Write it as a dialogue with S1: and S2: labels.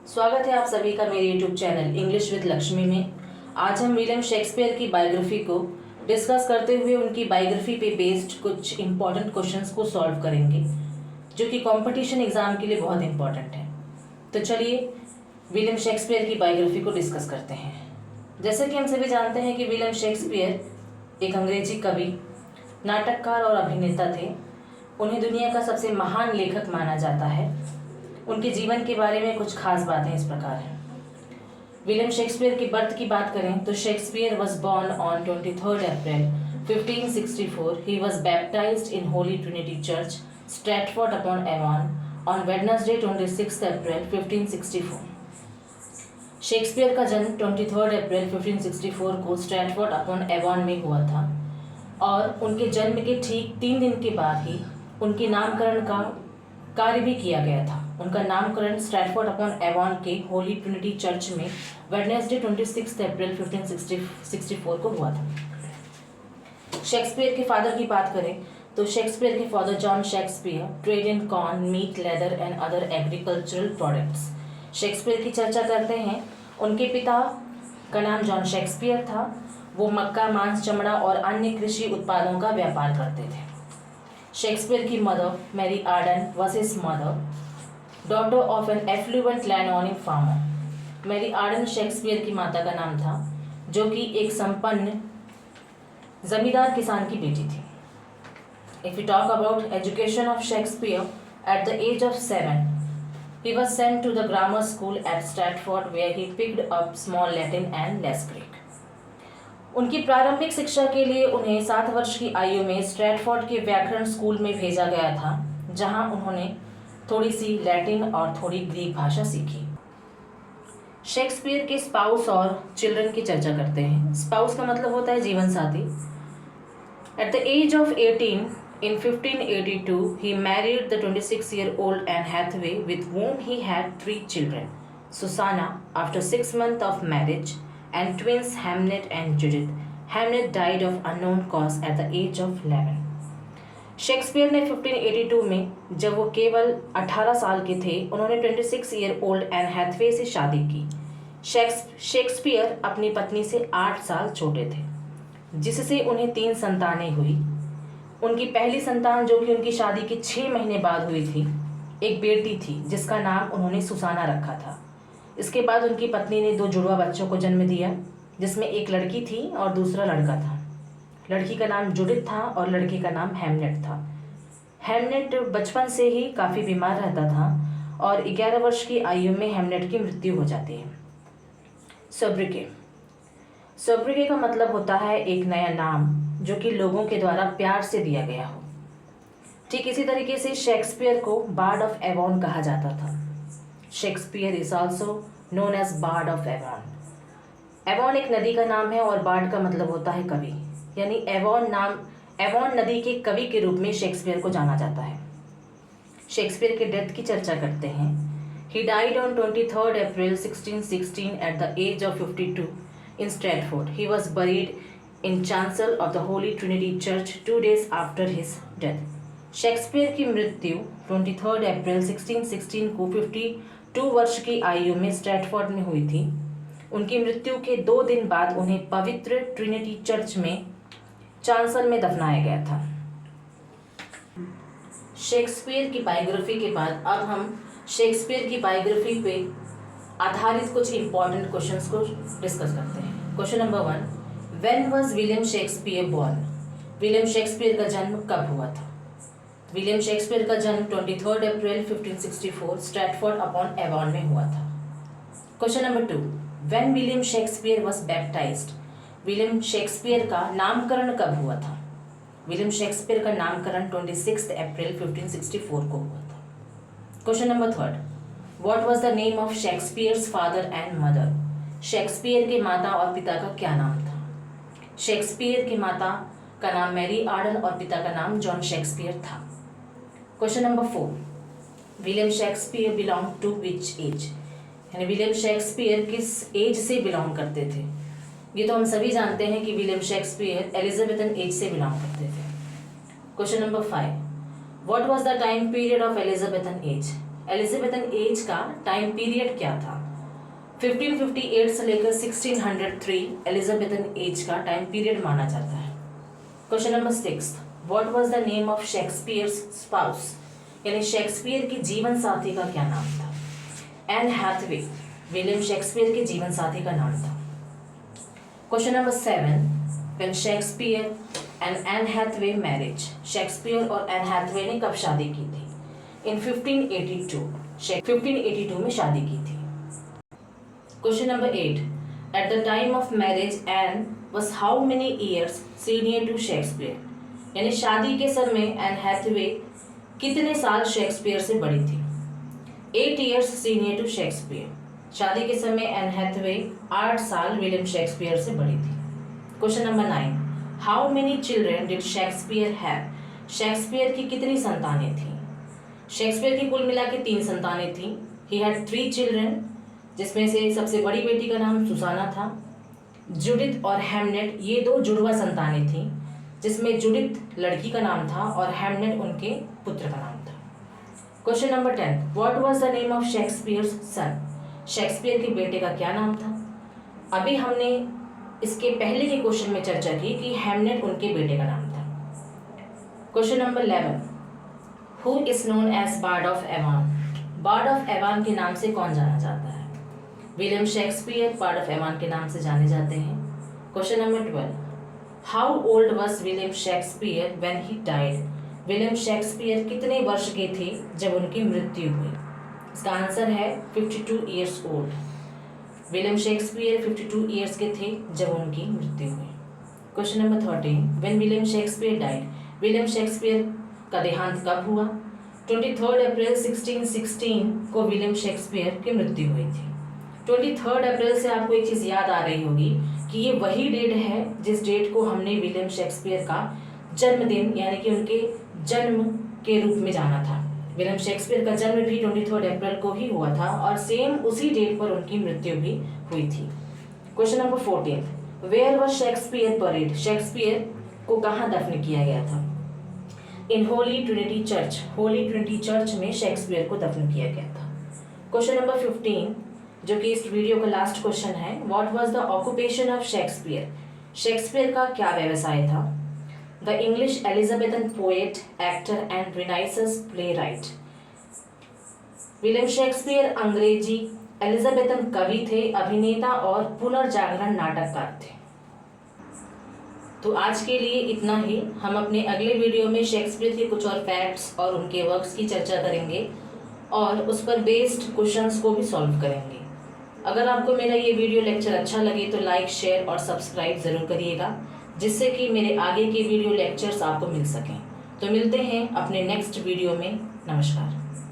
S1: स्वागत है आप सभी का मेरे YouTube channel English with Lakshmi में। आज हम विलियम शेक्सपियर की बायोग्राफी को डिस्कस करते हुए उनकी बायोग्राफी पे बेस्ड कुछ इम्पॉर्टेंट क्वेश्चंस को सॉल्व करेंगे, जो कि कंपटीशन एग्जाम के लिए बहुत इंपॉर्टेंट है। तो चलिए विलियम शेक्सपियर की बायोग्राफी को डिस्कस करते हैं। जैसे कि हम सभी जानते हैं कि विलियम शेक्सपियर एक अंग्रेजी कवि, नाटककार और अभिनेता थे। उन्हें दुनिया का सबसे महान लेखक माना जाता है। उनके जीवन के बारे में कुछ खास बातें इस प्रकार हैं। विलियम शेक्सपियर की बर्थ की बात करें तो Shakespeare was born on 23 April 1564. He was baptized in Holy Trinity Church, Stratford upon Avon, on Wednesday 26 April 1564. Shakespeare का जन्म 23 अप्रैल 1564 को स्ट्रैटफोर्ड अपॉन एवॉन में हुआ था और उनके जन्म के ठीक 3 दिन के बाद ही उनके नामकरण का कार्य भी किया गया था। उनका नामकरण स्ट्रैटफोर्ड अपॉन एवॉन के होली ट्रिनिटी चर्च में वेडनेसडे 26 अप्रैल 1564 को हुआ था। शेक्सपियर के फादर की बात करें तो शेक्सपियर के father John Shakespeare trade in corn, meat, leather and other agricultural products. Shakespeare की चर्चा करते हैं। उनके पिता का नाम जॉन शेक्सपियर था। वो मक्का, मांस, चमड़ा और अन्य कृषि उत्पादों का व्यापार करते थे। शेक्सपियर की mother Mary Arden was his mother, daughter of an affluent landowning farmer. Mary Arden Shakespeare की माता का नाम था, जो कि एक संपन्न जमींदार किसान की बेटी थी। If we talk about education of Shakespeare, at the age of 7, he was sent to the grammar school at Stratford, where he picked up small Latin and less Greek. उनकी प्रारंभिक शिक्षा के लिए उन्हें 7 वर्ष की आयु में स्ट्रैटफोर्ड के व्याकरण स्कूल में भेजा गया था, जहां उन्होंने थोड़ी सी लैटिन और थोड़ी ग्रीक भाषा सीखी। शेक्सपियर के स्पाउस और चिल्ड्रन की चर्चा करते हैं। स्पाउस का मतलब होता है जीवन साथी। At the age of 18 in 1582 he married the 26-year-old Anne Hathaway, with whom he had 3 children: Susanna after 6 months of marriage, and twins Hamnet and Judith. Hamnet died of unknown cause at the age of 11. Shakespeare ने 1582 में, जब वो केवल 18 साल के थे, उन्होंने 26-year-old N Hathaway से शादी की। शेक्सपियर अपनी पत्नी से 8 साल छोटे थे, जिससे उन्हें 3 संतानें हुई। उनकी पहली संतान, जो कि उनकी शादी के 6 महीने बाद हुई थी, एक बेटी थी जिसका नाम उन्होंने सुसाना रखा था। इसके बाद उनकी पत्नी ने 2 जुड़वा बच्चों को जन्म दिया, जिसमें एक लड़की थी और दूसरा लड़का था। लड़की का नाम जुडिथ था और लड़के का नाम हेमनेट था। हेमनेट बचपन से ही काफ़ी बीमार रहता था और 11 वर्ष की आयु में हेमनेट की मृत्यु हो जाती है। सोब्रिके। सोब्रिके का मतलब होता है एक नया नाम, जो कि लोगों के द्वारा प्यार से दिया गया हो। ठीक इसी तरीके से शेक्सपियर को बार्ड ऑफ एवॉन कहा जाता था। Shakespeare is also known as bard of Avon. Avon एक नदी का नाम है और बार्ड का मतलब होता है कवि, यानी एवॉन नदी के कवि के रूप में शेक्सपियर को जाना जाता है। शेक्सपियर के डेथ की चर्चा करते हैं। He died on 23 April 1616 at the age of 52 in Stratford. He was buried in chancel of the Holy Trinity church 2 days after his death. Shakespeare की मृत्यु 23 अप्रैल 1616 को 52 वर्ष की आयु में स्ट्रैटफोर्ड में हुई थी। उनकी मृत्यु के 2 दिन बाद उन्हें पवित्र ट्रिनिटी चर्च में चांसल में दफनाया गया था। शेक्सपियर की बायोग्राफी के बाद अब हम शेक्सपियर की बायोग्राफी पे आधारित कुछ इंपॉर्टेंट क्वेश्चंस को डिस्कस करते हैं। Question number 1, when was William Shakespeare born? William Shakespeare का जन्म कब हुआ था? विलियम शेक्सपियर का जन्म 23 अप्रैल 1564 स्ट्रैटफोर्ड अपॉन एवॉन में हुआ था। Question number 2, when William Shakespeare was baptised? William Shakespeare का नामकरण कब हुआ था? विलियम शेक्सपियर का नामकरण 26 अप्रैल 1564 को हुआ था। Question number 3, what was the name of Shakespeare's father and mother? Shakespeare के माता और पिता का क्या नाम था? शेक्सपियर की माता का नाम मैरी आर्डन और पिता का नाम जॉन शेक्सपियर था। Question number 4, William Shakespeare belong to which age? यानी विलियम शेक्सपियर किस एज से बिलोंग करते थे? ये तो हम सभी जानते हैं कि विलियम शेक्सपियर एलिजाबेथन एज से बिलोंग करते थे। Question number 5, what was the time period of Elizabethan age? Elizabethan age का टाइम पीरियड क्या था? 1558 से लेकर 1603 एलिजाबेथन एज का टाइम पीरियड माना जाता है। Question number 6, what was the name of Shakespeare's spouse, यानी शेक्सपियर की जीवन साथी का क्या नाम था? एन हैथवे विलियम शेक्सपियर के जीवन साथी का नाम था। Question number 7, when Shakespeare and Anne Hathaway marriage, Shakespeare और एन हैथवे ने कब शादी की थी? इन 1582 में शादी की थी। Question number 8, at the time of marriage Anne was how many years senior to Shakespeare, यानी शादी के समय एन हैथवे कितने साल शेक्सपियर से बड़ी थी? 8 years सीनियर टू शेक्सपियर। शादी के समय एन हैथवे 8 साल विलियम शेक्सपियर से बड़ी थी। Question number 9, how many children did Shakespeare have, Shakespeare की कितनी संतानें थीं? शेक्सपियर की कुल मिला के 3 संतानें थीं। ही हैड 3 चिल्ड्रन, जिसमें से सबसे बड़ी बेटी का नाम सुसाना था। जुडिथ और हेमनेट ये 2 जुड़वा संतानें थीं, जिसमें जुडिथ लड़की का नाम था और हेमनेट उनके पुत्र का नाम था। Question number 10, what was the name of Shakespeare's son, Shakespeare के बेटे का क्या नाम था? अभी हमने इसके पहले के क्वेश्चन में चर्चा की कि हेमनेट उनके बेटे का नाम था। Question number 11, who is known as bard of Avon, bard of Avon के नाम से कौन जाना जाता है? William Shakespeare bard of Avon के नाम से जाने जाते हैं। Question number 12, how old was William Shakespeare when he died, William Shakespeare कितने वर्ष के थे जब उनकी मृत्यु हुई? इसका आंसर है 52 years old. William Shakespeare 52 years के थे जब उनकी मृत्यु हुई। Question number 13, when William Shakespeare died, William Shakespeare का देहांत कब हुआ? 23 अप्रैल 1616 को विलियम शेक्सपियर की मृत्यु हुई थी। 23 अप्रैल से आपको एक चीज़ याद आ रही होगी कि ये वही डेट है जिस डेट को हमने विलियम शेक्सपियर का जन्मदिन यानी कि उनके जन्म के रूप में जाना था। विलियम शेक्सपियर का जन्म भी 23 अप्रैल को ही हुआ था और सेम उसी डेट पर उनकी मृत्यु भी हुई थी। Question number 14, where was Shakespeare buried, Shakespeare को कहाँ दफन किया गया था? In Holy Trinity church, Holy Trinity church में शेक्सपियर को दफन किया गया था। क्वेश्चन नंबर 15, जो कि इस वीडियो का लास्ट क्वेश्चन है, what was the occupation of Shakespeare, Shakespeare का क्या व्यवसाय था? The English Elizabethan poet, actor and renaissance playwright. William Shakespeare अंग्रेजी एलिजाबेथन कवि थे, अभिनेता और पुनर्जागरण नाटककार थे। तो आज के लिए इतना ही। हम अपने अगले वीडियो में शेक्सपियर के कुछ और फैक्ट्स और उनके वर्क्स की चर्चा करेंगे और उस पर बेस्ड क्वेश्चंस को भी सॉल्व करेंगे। अगर आपको मेरा ये वीडियो लेक्चर अच्छा लगे तो लाइक, शेयर और सब्सक्राइब ज़रूर करिएगा, जिससे कि मेरे आगे के वीडियो लेक्चर्स आपको मिल सकें। तो मिलते हैं अपने नेक्स्ट वीडियो में। नमस्कार।